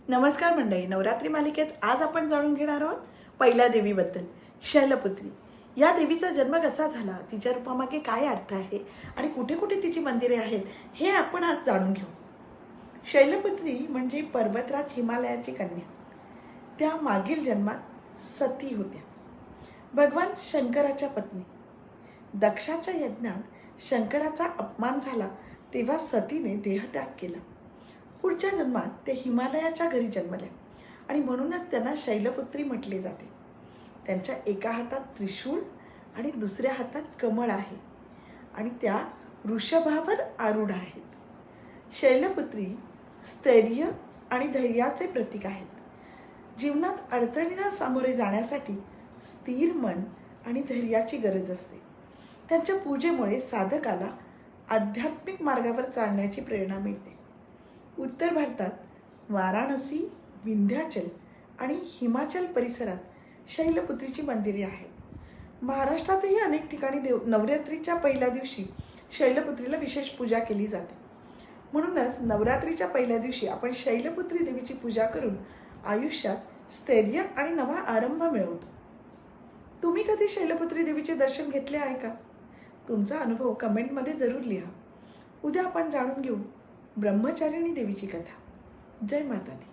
नमस्कार मंडळी, नवरात्री मालिकेत आज आपण जाणून घेणार आहोत पहिल्या देवीबद्दल, शैलपुत्री. या देवीचा जन्म कसा झाला, तिच्या रूपामागे काय अर्थ आहे आणि कुठे कुठे तिची मंदिरे आहेत हे आपण आज जाणून घेऊ. शैलपुत्री म्हणजे पर्वतराज हिमालयाची कन्या. त्या मागील जन्मात सती होत्या, भगवान शंकराच्या पत्नी. दक्षाच्या यज्ञात शंकराचा अपमान झाला तेव्हा सतीने देहत्याग केला. पुढच्या जन्मात ते हिमालयाच्या घरी जन्मल्या आणि म्हणूनच त्यांना शैलपुत्री म्हटले जाते. त्यांच्या एका हातात त्रिशूळ आणि दुसऱ्या हातात कमळ आहे आणि त्या वृषभावर आरूढ आहेत. शैलपुत्री स्थैर्य आणि धैर्याचे प्रतीक आहेत. जीवनात अडचणींना सामोरे जाण्यासाठी स्थिर मन आणि धैर्याची गरज असते. त्यांच्या पूजेमुळे साधकाला आध्यात्मिक मार्गावर चालण्याची प्रेरणा मिळते. उत्तर भारतात वाराणसी, विंध्याचल आणि हिमाचल परिसरात शैलपुत्रीची मंदिरे आहेत. महाराष्ट्रातही अनेक ठिकाणी नवरात्रीच्या पहिल्या दिवशी शैलपुत्रीला विशेष पूजा केली जाते. म्हणूनच नवरात्रीच्या पहिल्या दिवशी आपण शैलपुत्री देवीची पूजा करून आयुष्यात स्थैर्य आणि नवा आरंभ मिळवतो. तुम्ही कधी शैलपुत्री देवीचे दर्शन घेतले आहे का? तुमचा अनुभव कमेंटमध्ये जरूर लिहा. उद्या आपण जाणून घेऊ ब्रह्मचारिणी देवीची कथा. जय माता दी.